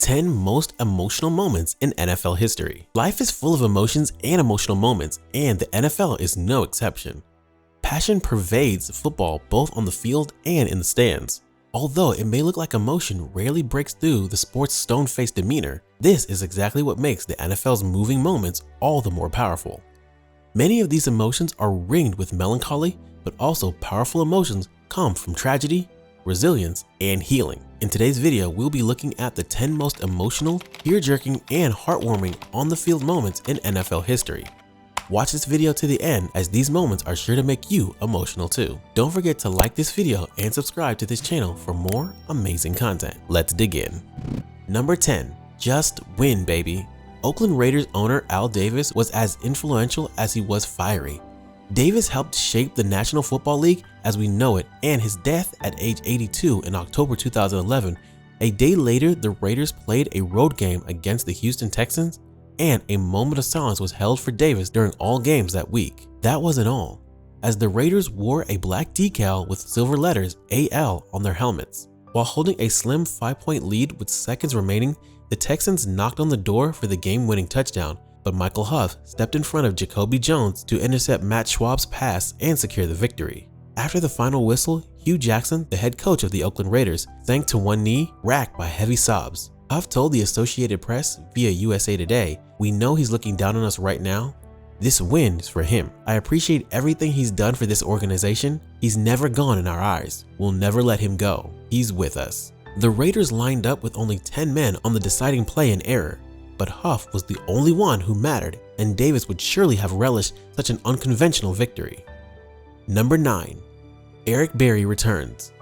10 most emotional moments in NFL history. Life is full of emotions and emotional moments, and the NFL is no exception. Passion pervades football both on the field and in the stands. Although it may look like emotion rarely breaks through the sport's stone-faced demeanor, this is exactly what makes the NFL's moving moments all the more powerful. Many of these emotions are ringed with melancholy, but also powerful emotions come from tragedy, resilience, and healing. In today's video, we'll be looking at the 10 most emotional, tear-jerking, and heartwarming on-the-field moments in NFL history. Watch this video to the end, as these moments are sure to make you emotional too. Don't forget to like this video and subscribe to this channel for more amazing content. Let's dig in. Number 10. Just win, baby. Oakland Raiders owner Al Davis was as influential as he was fiery. Davis helped shape the National Football League as we know it, and his death at age 82 in October 2011, a day later the Raiders played a road game against the Houston Texans, and a moment of silence was held for Davis during all games that week. That wasn't all, as the Raiders wore a black decal with silver letters AL on their helmets. While holding a slim 5-point lead with seconds remaining, the Texans knocked on the door for the game-winning touchdown, but Michael Huff stepped in front of Jacoby Jones to intercept Matt Schwab's pass and secure the victory. After the final whistle, Hugh Jackson, the head coach of the Oakland Raiders, sank to one knee, racked by heavy sobs. Huff told the Associated Press via USA Today, "We know he's looking down on us right now. This win is for him. I appreciate everything he's done for this organization. He's never gone in our eyes. We'll never let him go. He's with us." The Raiders lined up with only 10 men on the deciding play in error, but Huff was the only one who mattered, and Davis would surely have relished such an unconventional victory. Number 9. Eric Berry returns.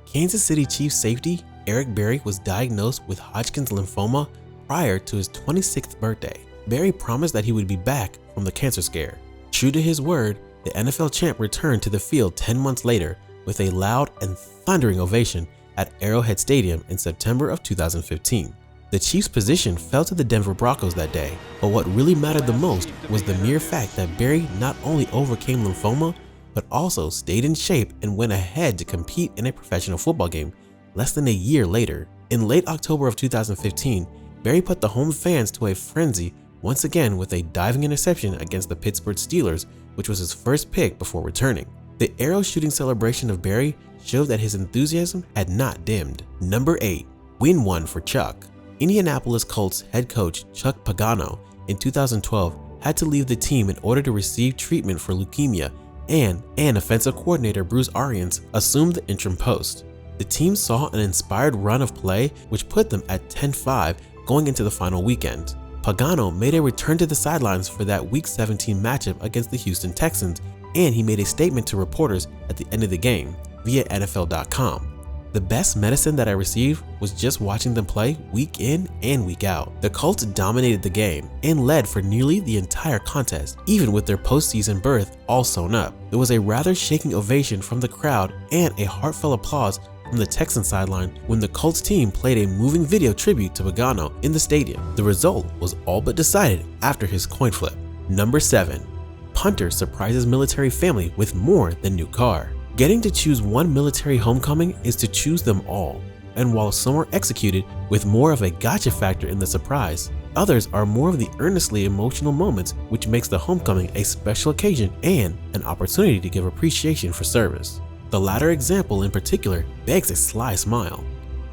Kansas City Chiefs safety Eric Berry was diagnosed with Hodgkin's lymphoma prior to his 26th birthday. Berry promised that he would be back from the cancer scare. True to his word, the NFL champ returned to the field 10 months later with a loud and thundering ovation at Arrowhead Stadium in September of 2015. The Chiefs' position fell to the Denver Broncos that day, but what really mattered the most was the mere fact that Berry not only overcame lymphoma, but also stayed in shape and went ahead to compete in a professional football game less than a year later. In late October of 2015, Berry put the home fans to a frenzy once again with a diving interception against the Pittsburgh Steelers, which was his first pick before returning. The arrow shooting celebration of Berry showed that his enthusiasm had not dimmed. Number 8. Win one for Chuck. Indianapolis Colts head coach Chuck Pagano in 2012 had to leave the team in order to receive treatment for leukemia, and offensive coordinator Bruce Arians assumed the interim post. The team saw an inspired run of play which put them at 10-5 going into the final weekend. Pagano made a return to the sidelines for that Week 17 matchup against the Houston Texans, and he made a statement to reporters at the end of the game via NFL.com. "The best medicine that I received was just watching them play week in and week out. The Colts dominated the game and led for nearly the entire contest, even with their postseason berth all sewn up. There was a rather shaking ovation from the crowd and a heartfelt applause from the Texans sideline when the Colts team played a moving video tribute to Pagano in the stadium. The result was all but decided after his coin flip. Number 7. Punter surprises military family with more than new car. Getting to choose one military homecoming is to choose them all, and while some are executed with more of a gotcha factor in the surprise, others are more of the earnestly emotional moments which makes the homecoming a special occasion and an opportunity to give appreciation for service. The latter example in particular begs a sly smile,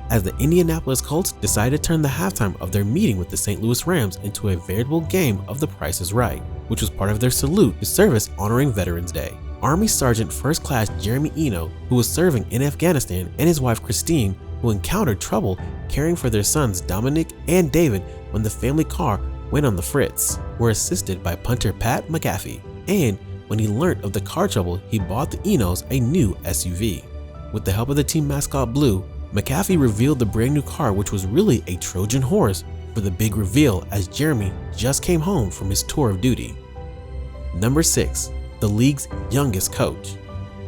as the Indianapolis Colts decided to turn the halftime of their meeting with the St. Louis Rams into a veritable game of The Price is Right, which was part of their salute to service honoring Veterans Day. Army Sergeant First Class Jeremy Eno, who was serving in Afghanistan, and his wife Christine, who encountered trouble caring for their sons Dominic and David when the family car went on the fritz, were assisted by punter Pat McAfee, and when he learnt of the car trouble, he bought the Enos a new SUV. With the help of the team mascot Blue, McAfee revealed the brand new car, which was really a Trojan horse for the big reveal, as Jeremy just came home from his tour of duty. Number 6. The league's youngest coach.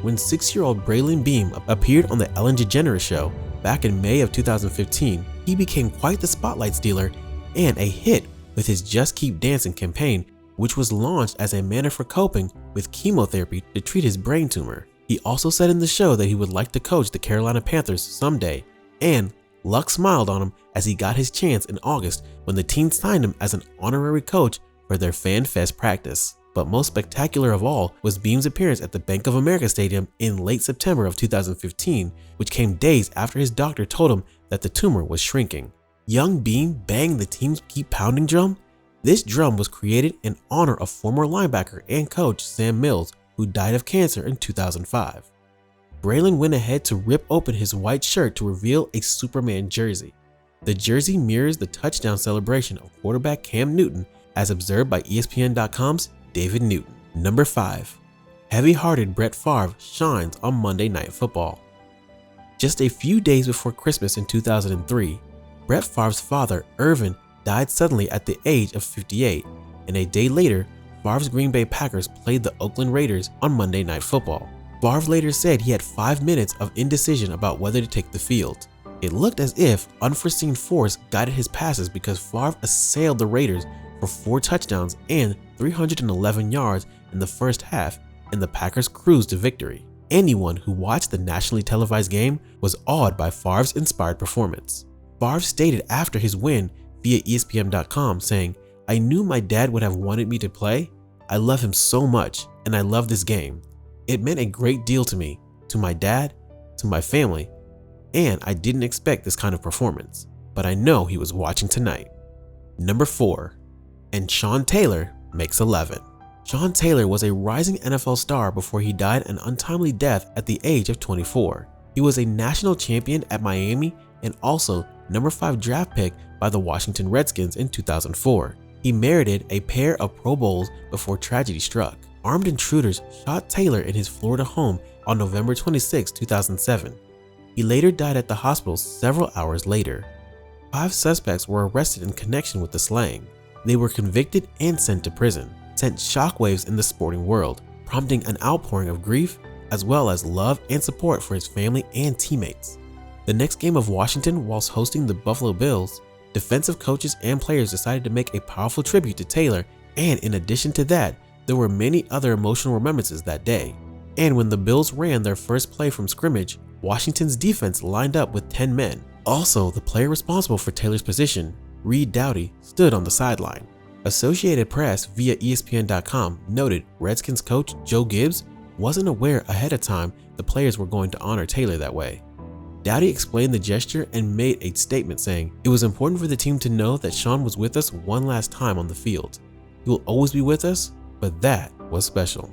When 6-year-old Braylon Beam appeared on the Ellen DeGeneres Show back in May of 2015, he became quite the spotlight stealer and a hit with his Just Keep Dancing campaign, which was launched as a manner for coping with chemotherapy to treat his brain tumor. He also said in the show that he would like to coach the Carolina Panthers someday, and Luck smiled on him as he got his chance in August when the team signed him as an honorary coach for their Fan Fest practice. But most spectacular of all was Beam's appearance at the Bank of America Stadium in late September of 2015, which came days after his doctor told him that the tumor was shrinking. Young Beam banged the team's keep pounding drum. This drum was created in honor of former linebacker and coach Sam Mills, who died of cancer in 2005. Braylon went ahead to rip open his white shirt to reveal a Superman jersey. The jersey mirrors the touchdown celebration of quarterback Cam Newton as observed by ESPN.com's David Newton. Number 5. Heavy-hearted Brett Favre shines on Monday Night Football. Just a few days before Christmas in 2003, Brett Favre's father, Irvin, died suddenly at the age of 58, and a day later, Favre's Green Bay Packers played the Oakland Raiders on Monday Night Football. Favre later said he had 5 minutes of indecision about whether to take the field. It looked as if unforeseen force guided his passes because Favre assailed the Raiders for 4 touchdowns and 311 yards in the first half, and the Packers cruised to victory. Anyone who watched the nationally televised game was awed by Favre's inspired performance. Favre stated after his win via ESPN.com saying, "I knew my dad would have wanted me to play. I love him so much, and I love this game. It meant a great deal to me, to my dad, to my family, and I didn't expect this kind of performance, but I know he was watching tonight." Number 4. And Sean Taylor makes 11. Sean Taylor was a rising NFL star before he died an untimely death at the age of 24. He was a national champion at Miami and also number 5 draft pick by the Washington Redskins in 2004. He merited a pair of Pro Bowls before tragedy struck. Armed intruders shot Taylor in his Florida home on November 26, 2007. He later died at the hospital several hours later. 5 suspects were arrested in connection with the slaying. They were convicted and sent to prison, sent shockwaves in the sporting world, prompting an outpouring of grief as well as love and support for his family and teammates. The next game of Washington, whilst hosting the Buffalo Bills, defensive coaches and players decided to make a powerful tribute to Taylor, and in addition to that, there were many other emotional remembrances that day. And when the Bills ran their first play from scrimmage, Washington's defense lined up with 10 men. Also, the player responsible for Taylor's position, Reed Doughty, stood on the sideline. Associated Press via ESPN.com noted Redskins coach Joe Gibbs wasn't aware ahead of time the players were going to honor Taylor that way. Doughty explained the gesture and made a statement saying, "It was important for the team to know that Sean was with us one last time on the field. He will always be with us, but that was special."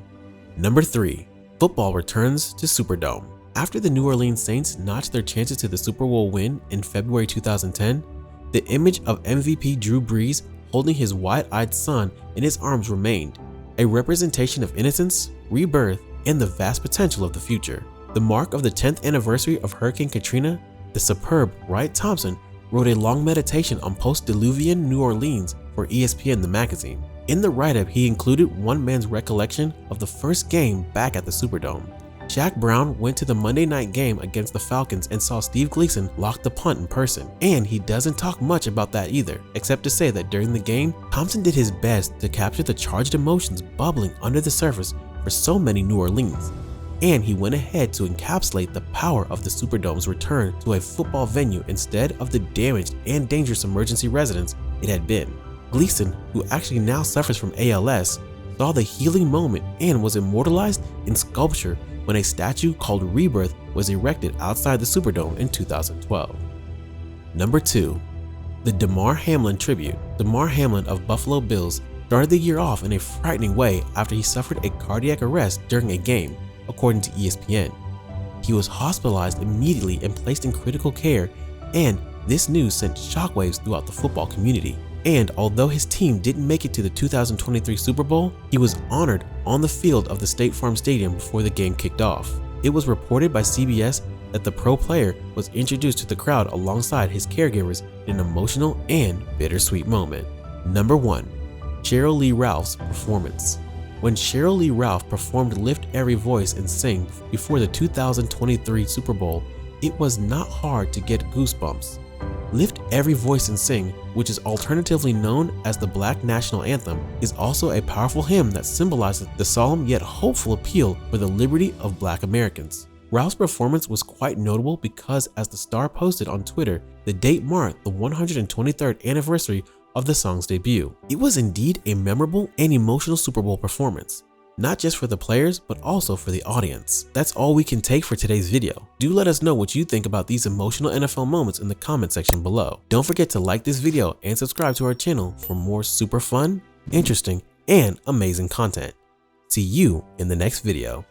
Number 3. Football returns to Superdome. After the New Orleans Saints notched their chances to the Super Bowl win in February 2010, the image of MVP Drew Brees holding his wide-eyed son in his arms remained, a representation of innocence, rebirth, and the vast potential of the future. The mark of the 10th anniversary of Hurricane Katrina, the superb Wright Thompson wrote a long meditation on post-Diluvian New Orleans for ESPN the magazine. In the write-up, he included one man's recollection of the first game back at the Superdome. Shaq Brown went to the Monday night game against the Falcons and saw Steve Gleason lock the punt in person, and he doesn't talk much about that either, except to say that during the game, Thompson did his best to capture the charged emotions bubbling under the surface for so many New Orleans, and he went ahead to encapsulate the power of the Superdome's return to a football venue instead of the damaged and dangerous emergency residence it had been. Gleason, who actually now suffers from ALS, saw the healing moment and was immortalized in sculpture when a statue called Rebirth was erected outside the Superdome in 2012. Number 2. The Damar Hamlin Tribute. Damar Hamlin of Buffalo Bills started the year off in a frightening way after he suffered a cardiac arrest during a game, according to ESPN. He was hospitalized immediately and placed in critical care, and this news sent shockwaves throughout the football community. And although his team didn't make it to the 2023 Super Bowl, he was honored on the field of the State Farm Stadium before the game kicked off. It was reported by CBS that the pro player was introduced to the crowd alongside his caregivers in an emotional and bittersweet moment. Number 1. Cheryl Lee Ralph's performance. When Cheryl Lee Ralph performed Lift Every Voice and Sing before the 2023 Super Bowl, it was not hard to get goosebumps. Lift Every Voice and Sing, which is alternatively known as the Black National Anthem, is also a powerful hymn that symbolizes the solemn yet hopeful appeal for the liberty of Black Americans. Ralph's performance was quite notable because, as the star posted on Twitter, the date marked the 123rd anniversary of the song's debut. It was indeed a memorable and emotional Super Bowl performance, not just for the players, but also for the audience. That's all we can take for today's video. Do let us know what you think about these emotional NFL moments in the comment section below. Don't forget to like this video and subscribe to our channel for more super fun, interesting, and amazing content. See you in the next video.